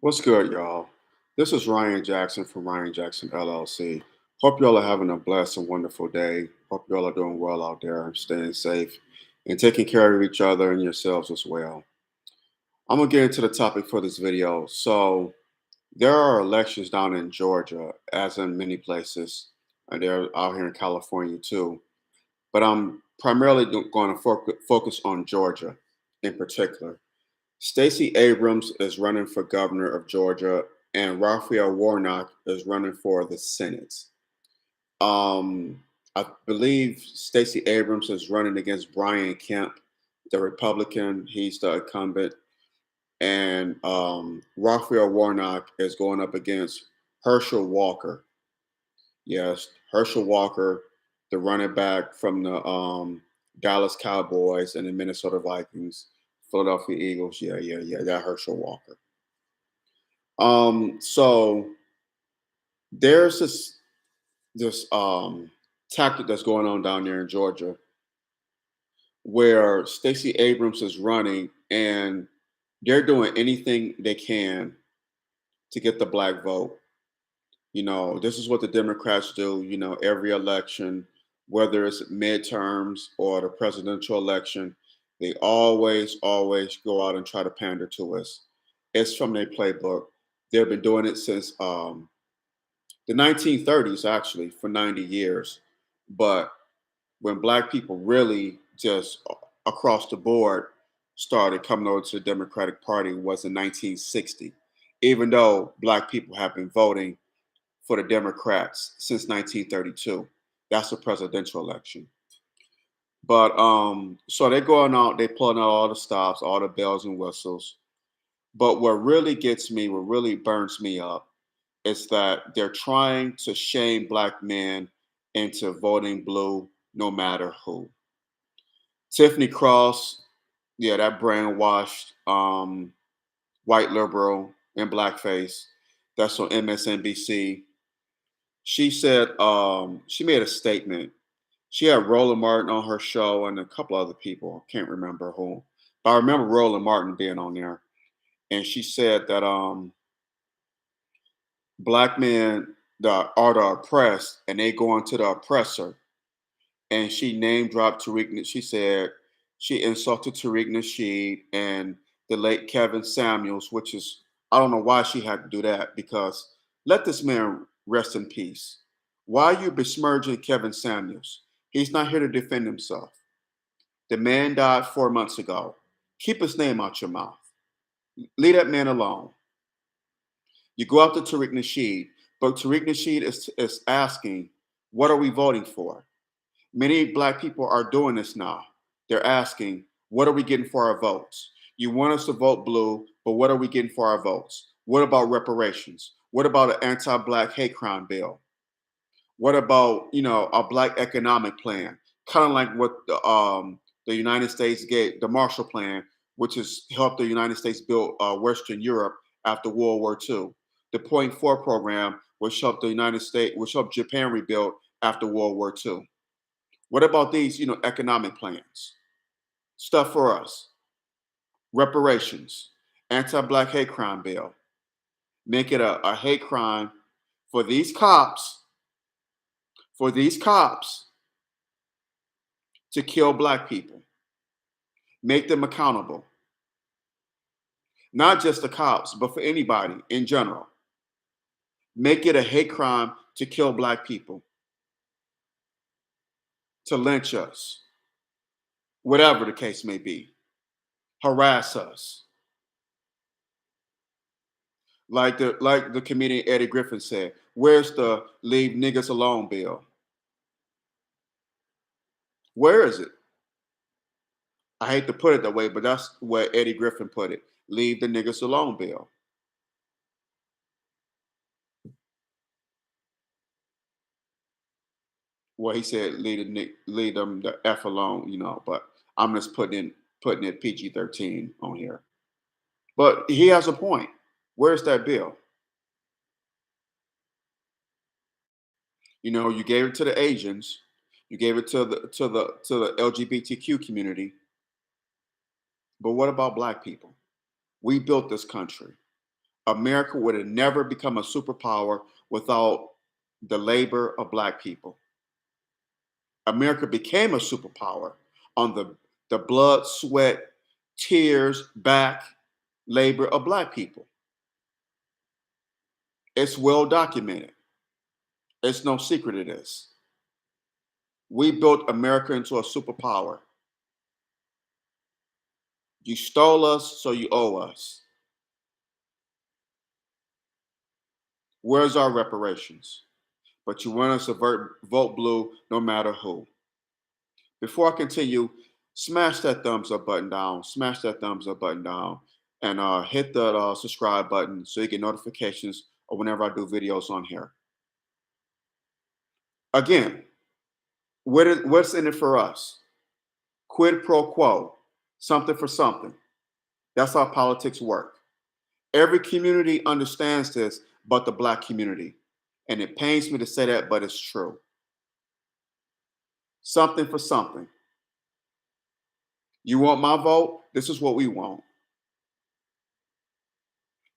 What's good, y'all? This is Ryan Jackson from Ryan Jackson LLC. Hope y'all are having a blessed and wonderful day. Hope y'all are doing well out there and staying safe and taking care of each other and yourselves as well. I'm gonna get into the topic for this video. So there are elections down in Georgia, as in many places, and they're out here in California too. But I'm primarily going to focus on Georgia in particular. Stacey Abrams is running for governor of Georgia, and Raphael Warnock is running for the Senate. I believe Stacey Abrams is running against Brian Kemp, the Republican. He's the incumbent, and Raphael Warnock is going up against Herschel Walker. Yes, Herschel Walker, the running back from the Dallas Cowboys and the Minnesota Vikings, Philadelphia Eagles. Yeah, that Herschel Walker. So there's this tactic that's going on down there in Georgia where Stacey Abrams is running and they're doing anything they can to get the black vote. This is what the Democrats do, every election, whether it's midterms or the presidential election, they always go out and try to pander to us. It's from their playbook. They've been doing it since the 1930s, actually, for 90 years. But when black people really just across the board started coming over to the Democratic Party was in 1960, even though black people have been voting for the Democrats since 1932. That's the presidential election. But so they're going out, they're pulling out all the stops, all the bells and whistles. But what really gets me, what really burns me up, is that they're trying to shame black men into voting blue no matter who. Tiffany Cross, yeah, that brainwashed white liberal in blackface, that's on MSNBC. She said she made a statement. She had Roland Martin on her show and a couple other people. I can't remember who, but I remember Roland Martin being on there. And she said that black men that are the oppressed and they go into the oppressor. And she name dropped Tariq. She said she insulted Tariq Nasheed and the late Kevin Samuels, which is, I don't know why she had to do that because let this man rest in peace. Why are you besmirching Kevin Samuels? He's not here to defend himself. The man died 4 months ago. Keep his name out your mouth. Leave that man alone. You go after Tariq Nasheed, but Tariq Nasheed is asking, what are we voting for? Many black people are doing this now. They're asking, what are we getting for our votes? You want us to vote blue, but what are we getting for our votes? What about reparations? What about an anti-black hate crime bill? What about, a black economic plan? Kind of like what the United States gave, the Marshall Plan, which has helped the United States build Western Europe after World War II. The Point Four program, which helped the United States, which helped Japan rebuild after World War II. What about these, economic plans? Stuff for us. Reparations, anti-black hate crime bill. Make it a hate crime for these cops, for these cops to kill black people. Make them accountable. Not just the cops, but for anybody in general. Make it a hate crime to kill black people, to lynch us, whatever the case may be, harass us. Like the comedian Eddie Griffin said, where's the leave niggas alone bill? Where is it? I hate to put it that way, but that's where Eddie Griffin put it. Leave the niggas alone bill. Well, he said leave them the F alone, but I'm just putting it PG-13 on here. But he has a point. Where's that bill? You gave it to the Asians, you gave it to the LGBTQ community, but what about black people? We built this country. America would have never become a superpower without the labor of Black people. America became a superpower on the blood, sweat, tears, back labor of Black people. It's well documented. It's no secret it is. We built America into a superpower. You stole us, so you owe us. Where's our reparations? But you want us to vote blue no matter who. Before I continue, smash that thumbs up button down, smash that thumbs up button down, and hit the subscribe button so you get notifications of whenever I do videos on here. Again, what's in it for us? Quid pro quo, something for something. That's how politics work. Every community understands this but the Black community. And it pains me to say that, but it's true. Something for something. You want my vote? This is what we want.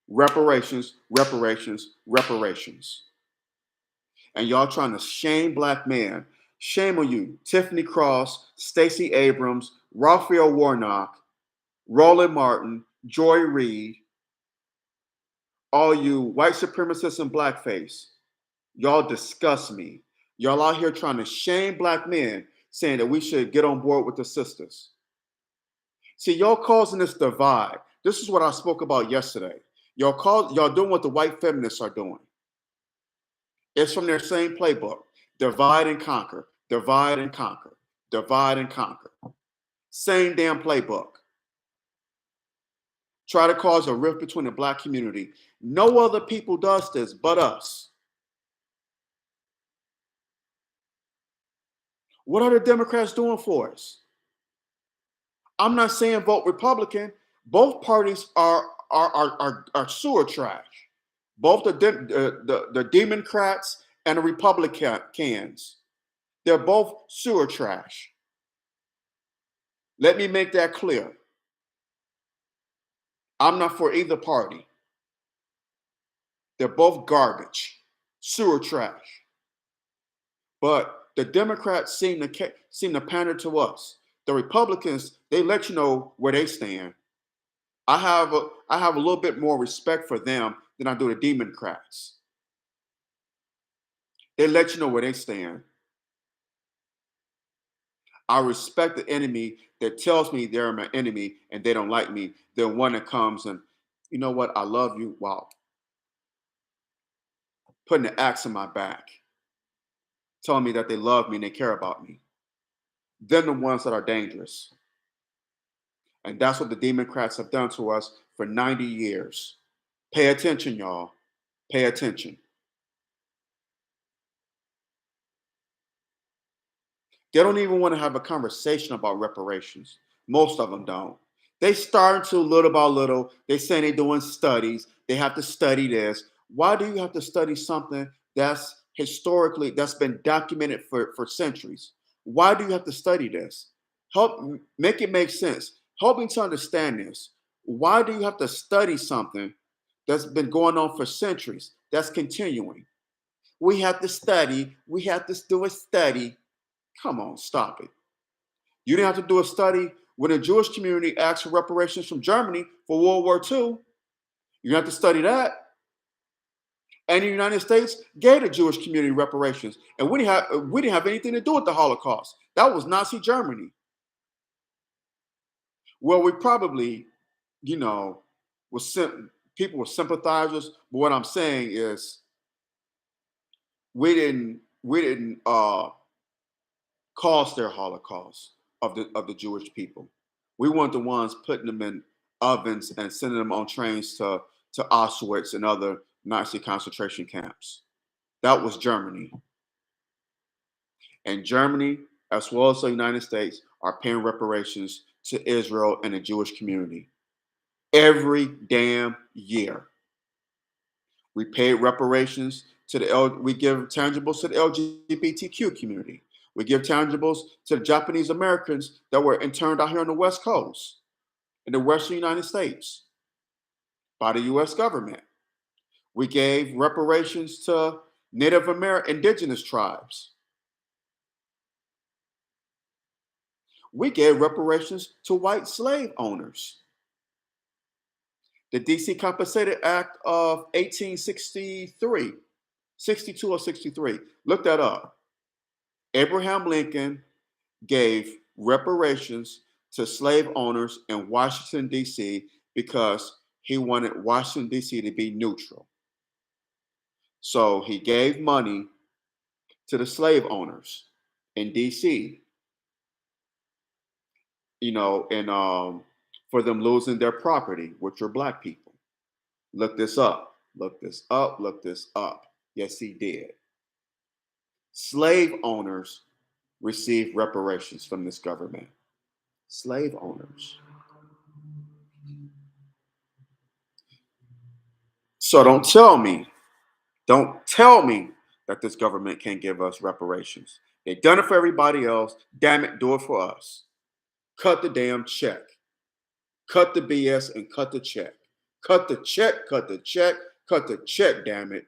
Reparations, reparations, reparations. And y'all trying to shame Black men. Shame on you. Tiffany Cross, Stacey Abrams, Raphael Warnock, Roland Martin, Joy Reid, all you white supremacists and blackface. Y'all disgust me. Y'all out here trying to shame Black men, saying that we should get on board with the sisters. See, y'all causing this divide. This is what I spoke about yesterday. Y'all doing what the white feminists are doing. It's from their same playbook. Divide and conquer, divide and conquer, divide and conquer. Same damn playbook. Try to cause a rift between the Black community. No other people does this but us. What are the Democrats doing for us? I'm not saying vote Republican. Both parties are sewer trash. Both the DemonKKKrats and the Republicans. They're both sewer trash. Let me make that clear. I'm not for either party. They're both garbage, sewer trash. But the Democrats seem to pander to us. The Republicans, they let you know where they stand. I have a little bit more respect for them than I do the DemonKKKrats. They let you know where they stand. I respect the enemy that tells me they're my enemy and they don't like me than one that comes and, you know what, I love you, wow. Putting the axe in my back, telling me that they love me and they care about me. They're the ones that are dangerous. And that's what the DemonKKKrats have done to us for 90 years. Pay attention, y'all. Pay attention. They don't even want to have a conversation about reparations. Most of them don't. They start to little by little. They say they're doing studies. They have to study this. Why do you have to study something that's been documented for centuries? Why do you have to study this? Help make it make sense. Help me to understand this. Why do you have to study something that's been going on for centuries, that's continuing? We have to study. We have to do a study. Come on, stop it. You didn't have to do a study when the Jewish community asked for reparations from Germany for World War II. You have to study that. And the United States gave the Jewish community reparations. And we didn't have anything to do with the Holocaust. That was Nazi Germany. Well, we probably, you know, people were sympathizers. But what I'm saying is we didn't cause their Holocaust of the Jewish people. We weren't the ones putting them in ovens and sending them on trains to Auschwitz and other Nazi concentration camps. That was Germany. And Germany, as well as the United States, are paying reparations to Israel and the Jewish community every damn year. We pay reparations we give tangibles to the LGBTQ community. We give tangibles to the Japanese Americans that were interned out here on the West Coast, in the Western United States, by the US government. We gave reparations to Native American indigenous tribes. We gave reparations to white slave owners. The DC Compensated Act of 1863, 62 or 63. Look that up. Abraham Lincoln gave reparations to slave owners in Washington, D.C. because he wanted Washington, D.C. to be neutral. So he gave money to the slave owners in D.C., and for them losing their property, which are black people. Look this up. Look this up. Look this up. Yes, he did. Slave owners received reparations from this government. Slave owners. So don't tell me that this government can't give us reparations. They've done it for everybody else. Damn it, do it for us. Cut the damn check. Cut the BS and cut the check. Cut the check, cut the check, cut the check, damn it.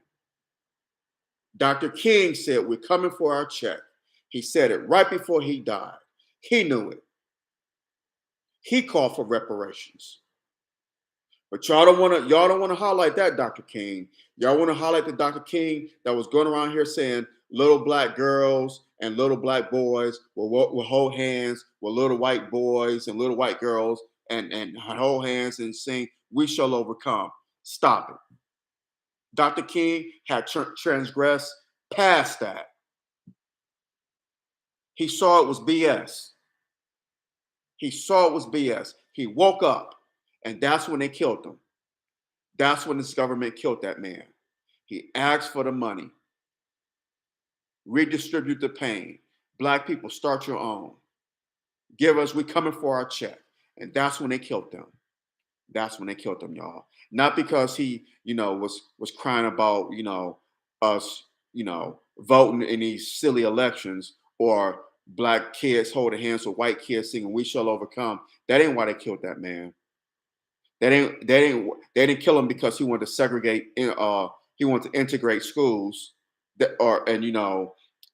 Dr. King said, we're coming for our check. He said it right before he died. He knew it. He called for reparations. But y'all don't want to highlight that, Dr. King. Y'all want to highlight the Dr. King that was going around here saying little black girls and little black boys will hold hands with little white boys and little white girls and hold hands and sing, "We shall overcome." Stop it. Dr. King had transgressed past that. He saw it was BS. He saw it was BS. He woke up, and that's when they killed him. That's when this government killed that man. He asked for the money. Redistribute the pain. Black people, start your own. Give us, we coming for our check. And that's when they killed them. That's when they killed him, y'all. Not because he, was crying about, us, voting in these silly elections or black kids holding hands with white kids singing "We Shall Overcome." That ain't why they killed that man. They didn't kill him because he wanted to segregate. He wanted to integrate schools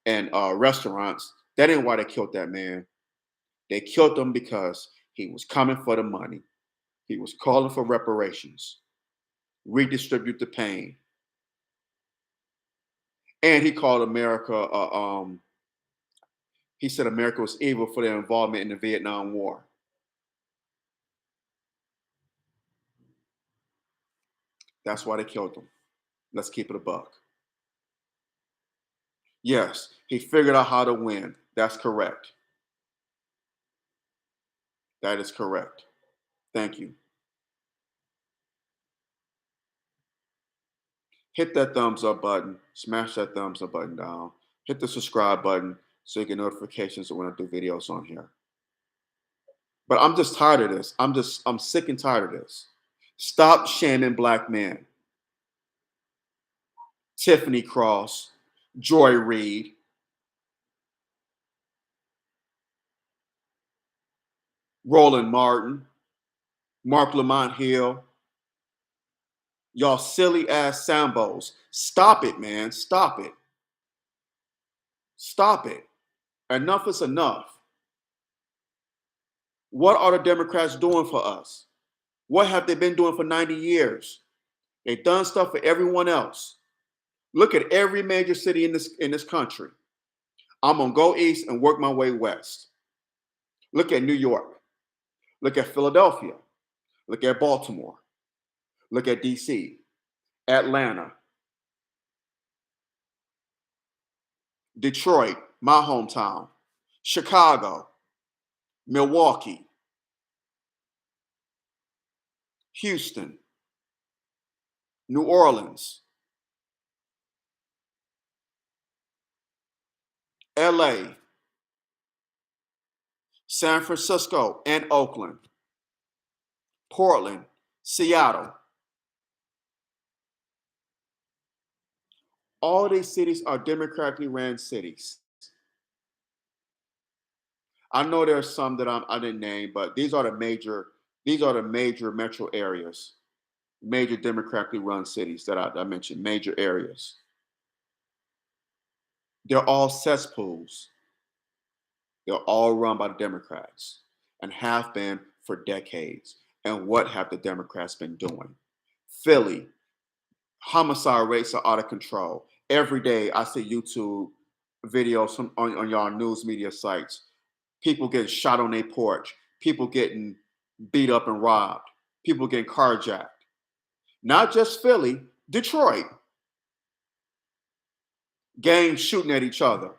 and restaurants. That ain't why they killed that man. They killed him because he was coming for the money. He was calling for reparations, redistribute the pain, and he called America. He said America was evil for their involvement in the Vietnam War. That's why they killed him. Let's keep it a buck. Yes, he figured out how to win. That's correct. That is correct. Thank you. Hit that thumbs up button. Smash that thumbs up button down. Hit the subscribe button so you get notifications when I do videos on here. But I'm just tired of this. I'm sick and tired of this. Stop shaming black men. Tiffany Cross, Joy Reid, Roland Martin, Mark Lamont Hill, y'all silly ass Sambos. Stop it, man. Stop it. Stop it. Enough is enough. What are the Democrats doing for us? What have they been doing for 90 years? They've done stuff for everyone else. Look at every major city in this country. I'm gonna go east and work my way west. Look at New York. Look at Philadelphia. Look at Baltimore. Look at DC, Atlanta, Detroit, my hometown, Chicago, Milwaukee, Houston, New Orleans, LA, San Francisco and Oakland, Portland, Seattle. All these cities are democratically ran cities. I know there's some that I didn't name, but these are the major metro areas major democratically run cities that I mentioned, major areas. They're all cesspools. They're all run by the Democrats and have been for decades. And what have the Democrats been doing? Philly, homicide rates are out of control. Every day I see YouTube videos on y'all news media sites. People getting shot on their porch. People getting beat up and robbed. People getting carjacked. Not just Philly, Detroit. Gangs shooting at each other.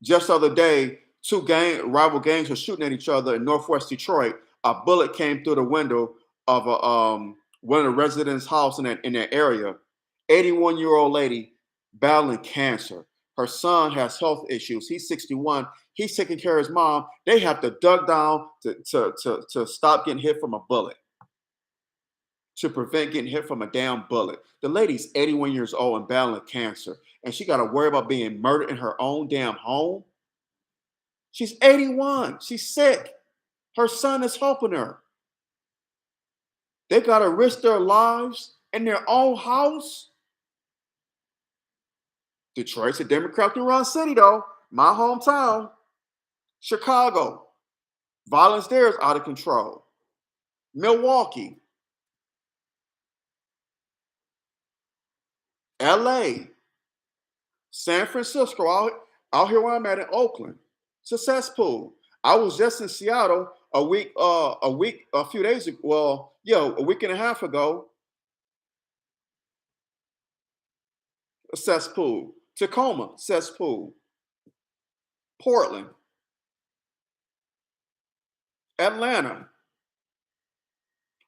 Just the other day, rival gangs were shooting at each other in Northwest Detroit. A bullet came through the window of one of the residents' house in that area. 81-year-old lady battling cancer. Her son has health issues. He's 61. He's taking care of his mom. They have to duck down to stop getting hit from a bullet, to prevent getting hit from a damn bullet. The lady's 81 years old and battling cancer, and she got to worry about being murdered in her own damn home. She's 81. She's sick. Her son is helping her. They got to risk their lives in their own house. Detroit's a Democratically run city, though. My hometown. Chicago. Violence there is out of control. Milwaukee. LA. San Francisco. Out here where I'm at in Oakland. It's a cesspool. I was just in Seattle a few days ago. Well, yeah, a week and a half ago. A cesspool. Tacoma, cesspool. Portland. Atlanta.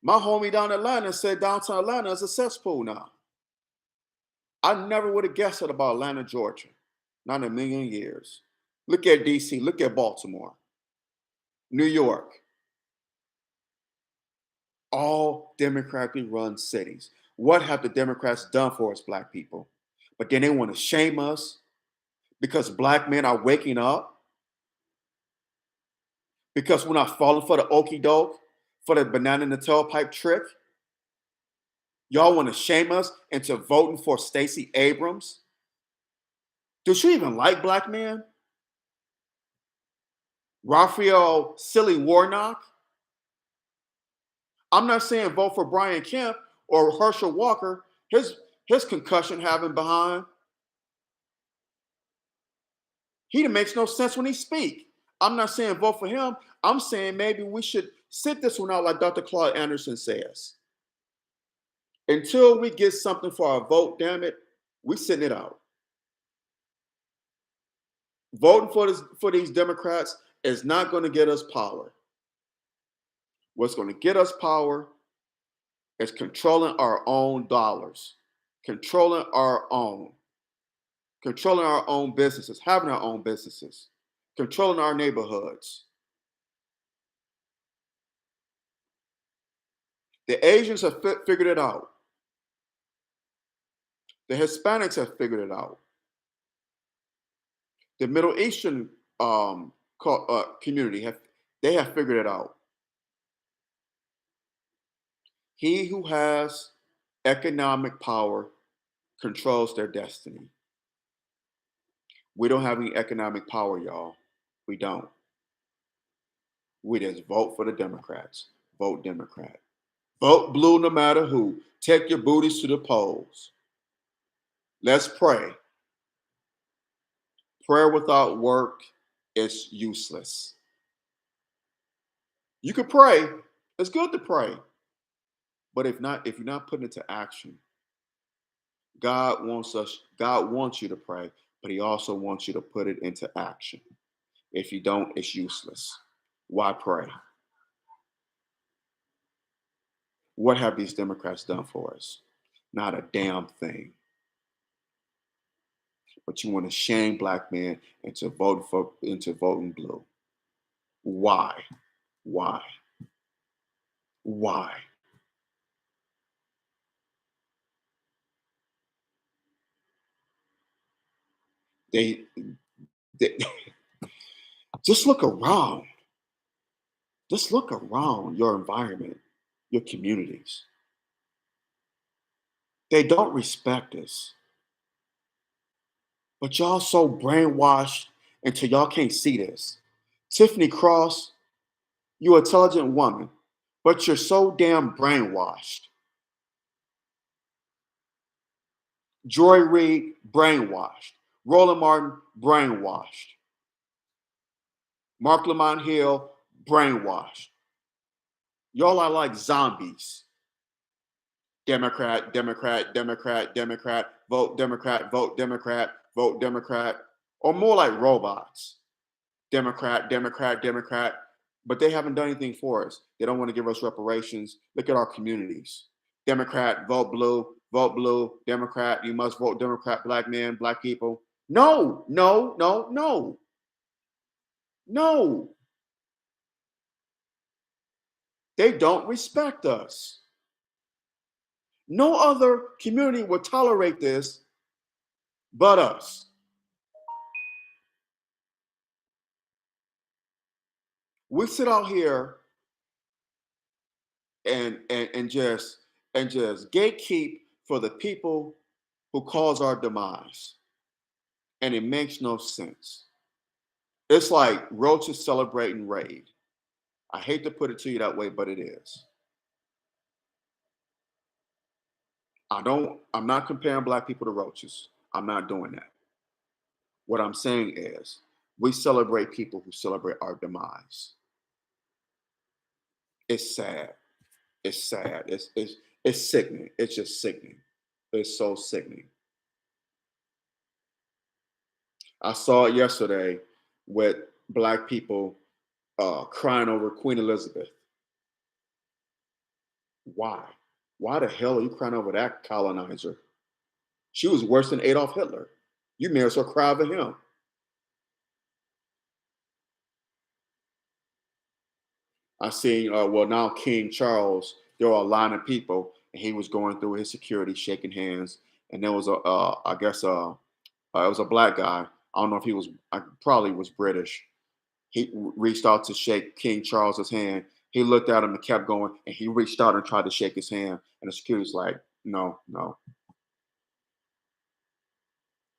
My homie down in Atlanta said downtown Atlanta is a cesspool now. I never would have guessed it about Atlanta, Georgia. Not in a million years. Look at DC. Look at Baltimore. New York. All democratically run cities. What have the Democrats done for us, Black people? But then they want to shame us because Black men are waking up, because we're not falling for the okie doke, for the banana in the tailpipe trick. Y'all want to shame us into voting for Stacey Abrams? Does she even like Black men? Raphael Silly Warnock? I'm not saying vote for Brian Kemp or Herschel Walker. His concussion having behind. He makes no sense when he speaks. I'm not saying vote for him. I'm saying maybe we should sit this one out like Dr. Claude Anderson says. Until we get something for our vote, damn it, we sitting it out. Voting for these Democrats is not going to get us power. What's going to get us power is controlling our own dollars, controlling our own businesses, having our own businesses, controlling our neighborhoods. The Asians have figured it out. The Hispanics have figured it out. The Middle Eastern community have figured it out. He who has economic power controls their destiny. We don't have any economic power, y'all. We don't. We just vote for the Democrats. Vote Democrat. Vote blue no matter who. Take your booties to the polls. Let's pray. Prayer without work is useless. You can pray. It's good to pray. But if you're not putting it to action, God wants you to pray, but he also wants you to put it into action. If you don't, it's useless. Why pray? What have these Democrats done for us? Not a damn thing. But you want to shame Black men into voting blue. Why? Why? Why? They just look around. Just look around your environment, your communities. They don't respect us. But y'all so brainwashed until y'all can't see this. Tiffany Cross, you're an intelligent woman, but you're so damn brainwashed. Joy Reid, brainwashed. Roland Martin, brainwashed. Mark Lamont Hill, brainwashed. Y'all are like zombies. Democrat, Democrat, Democrat, Democrat, vote Democrat, vote Democrat, vote Democrat, or more like robots. Democrat, Democrat, Democrat, but they haven't done anything for us. They don't want to give us reparations. Look at our communities. Democrat, vote blue, Democrat, you must vote Democrat, black men, black people. No, no, no, no, no. They don't respect us. No other community would tolerate this but us. We sit out here and just gatekeep for the people who cause our demise. And it makes no sense. It's like roaches celebrating raid. I hate to put it to you that way, but it is. I'm not comparing black people to roaches. I'm not doing that. What I'm saying is we celebrate people who celebrate our demise. It's sad. It's sad. It's sickening. It's just sickening. It's so sickening. I saw it yesterday with black people crying over Queen Elizabeth. Why? Why the hell are you crying over that colonizer? She was worse than Adolf Hitler. You may as well cry over him. I seen, well, now King Charles, there were a line of people, and he was going through his security, shaking hands. And there was I guess, it was a black guy. I don't know if he was, I probably was British. He reached out to shake King Charles's hand. He looked at him and kept going, and he reached out and tried to shake his hand. And the security's like, no, no.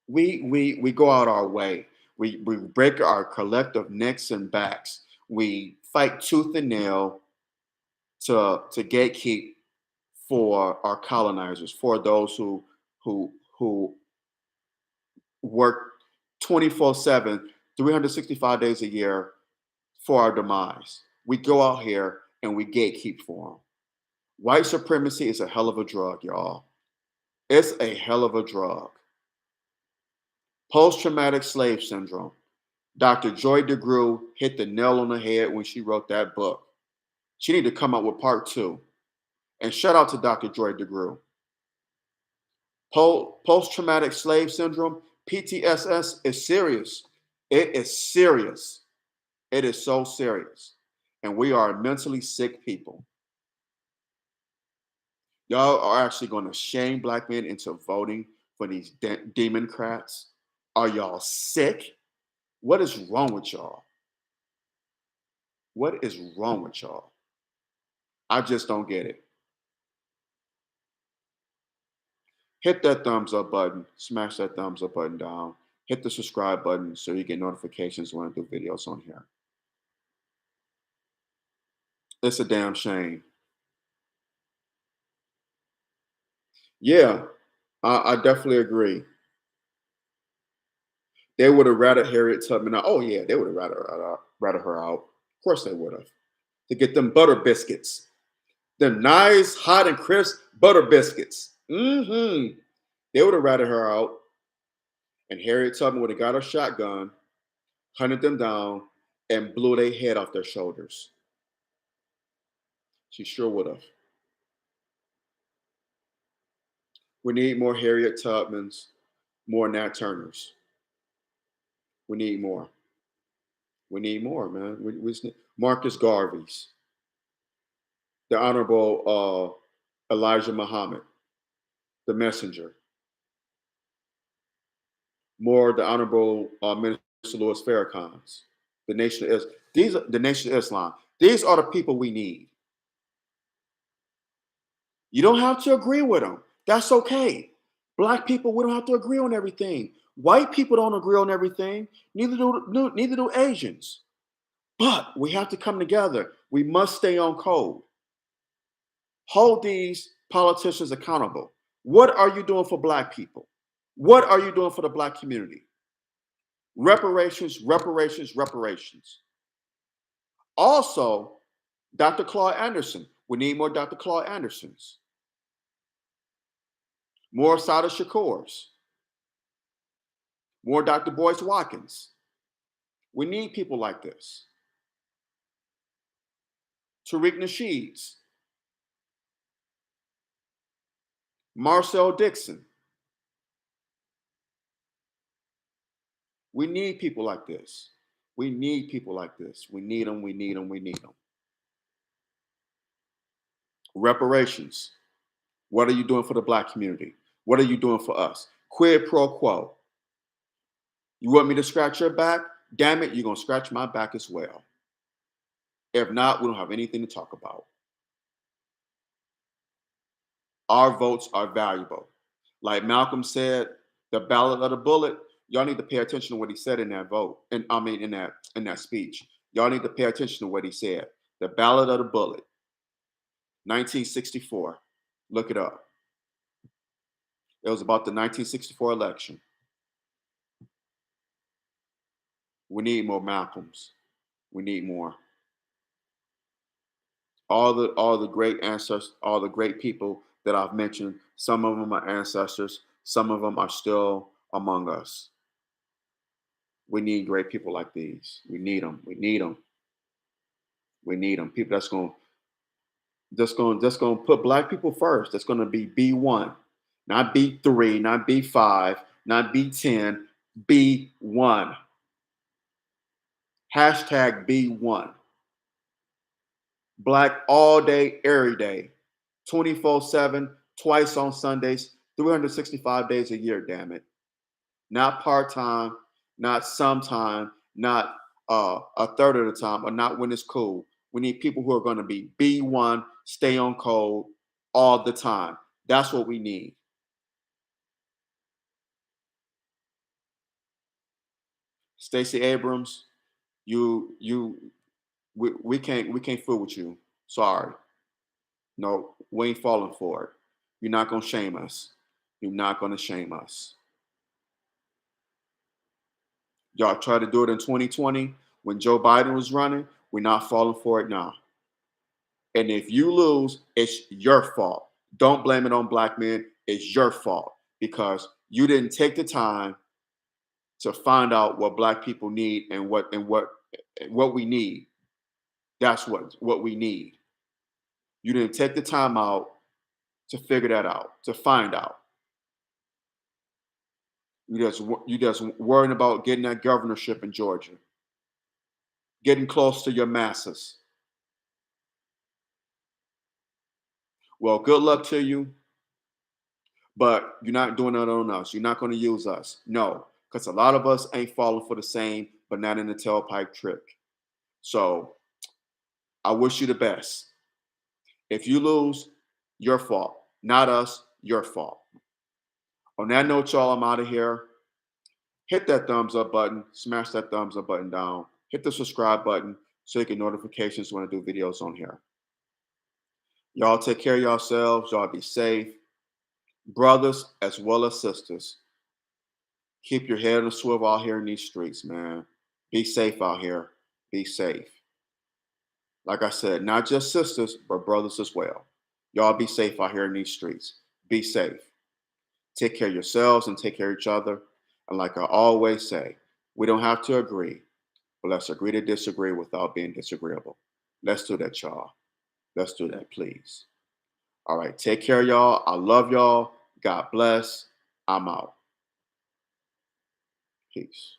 We go out our way. We break our collective necks and backs. We fight tooth and nail to gatekeep for our colonizers, for those who work 24/7, 365 days a year for our demise. We go out here and we gatekeep for them. White supremacy is a hell of a drug, y'all. It's a hell of a drug. Post-traumatic slave syndrome. Dr. Joy DeGruy hit the nail on the head when she wrote that book. She need to come out with part 2. And shout out to Dr. Joy DeGruy. Post-traumatic slave syndrome, PTSS, is serious. It is serious. It is so serious. And we are mentally sick people. Y'all are actually going to shame black men into voting for these DemonKKKrats. Are y'all sick? What is wrong with y'all? What is wrong with y'all? I just don't get it. Hit that thumbs up button. Smash that thumbs up button down. Hit the subscribe button so you get notifications when I do videos on here. It's a damn shame. Yeah, I definitely agree. They would have rather Harriet Tubman out. Oh yeah, they would have rather her out. Of course they would have. To get them butter biscuits. Them nice, hot and crisp butter biscuits. Mm-hmm. They would have rather her out. And Harriet Tubman would have got her shotgun, hunted them down, and blew their head off their shoulders. She sure would have. We need more Harriet Tubmans, more Nat Turners. We need more. We need more, man. We just need Marcus Garvey's, the Honorable Elijah Muhammad, the messenger. More the Honorable Minister Louis Farrakhan's, the Nation of Islam. These are the Nation of Islam. These are the people we need. You don't have to agree with them. That's okay. Black people, we don't have to agree on everything. White people don't agree on everything. Neither do Asians. But we have to come together. We must stay on code. Hold these politicians accountable. What are you doing for Black people? What are you doing for the Black community? Reparations, reparations, reparations. Also, Dr. Claude Anderson. We need more Dr. Claude Andersons, more Sada Shakurs, more Dr. Boyce Watkins. We need people like this. Tariq Nasheeds, Marcel Dixon. We need people like this. We need people like this. We need them, we need them, we need them. Reparations. What are you doing for the Black community? What are you doing for us? Quid pro quo. You want me to scratch your back? Damn it, you're going to scratch my back as well. If not, we don't have anything to talk about. Our votes are valuable. Like Malcolm said, the ballot of the bullet, y'all need to pay attention to what he said in that vote. And I mean in that speech. Y'all need to pay attention to what he said. The ballot of the bullet, 1964. Look it up. It was about the 1964 election. We need more Malcolms. We need more. All the great ancestors, all the great people that I've mentioned, some of them are ancestors, some of them are still among us. We need great people like these. We need them. We need them. We need them. People that's gonna put Black people first. That's gonna be B1, not B3, not B5, not B10, B1. Hashtag B1. Black all day, every day, 24/7, twice on Sundays, 365 days a year. Damn it. Not part time, not sometime, not a third of the time, or not when it's cool. We need people who are going to be B1, stay on code all the time. That's what we need. Stacey Abrams, we can't fool with you. Sorry, no, we ain't falling for it. You're not gonna shame us. You're not gonna shame us. Y'all tried to do it in 2020 when Joe Biden was running. We're not falling for it now. And if you lose, it's your fault. Don't blame it on Black men. It's your fault because you didn't take the time to find out what Black people need and what we need. That's what we need. You didn't take the time out to figure that out, to find out. You just worrying about getting that governorship in Georgia, getting close to your masses. Well, good luck to you, but you're not doing it on us. You're not going to use us. No, because a lot of us ain't falling for the same banana in the tailpipe trick. So I wish you the best. If you lose, your fault. Not us, your fault. On that note, y'all, I'm out of here. Hit that thumbs up button, smash that thumbs up button down, hit the subscribe button so you get notifications when I do videos on here. Y'all take care of yourselves. Y'all be safe. Brothers as well as sisters, keep your head on a swivel out here in these streets, man. Be safe out here. Be safe. Like I said, not just sisters, but brothers as well. Y'all be safe out here in these streets. Be safe. Take care of yourselves and take care of each other. And like I always say, we don't have to agree, but let's agree to disagree without being disagreeable. Let's do that, y'all. Let's do that, please. All right. Take care, y'all. I love y'all. God bless. I'm out. Peace.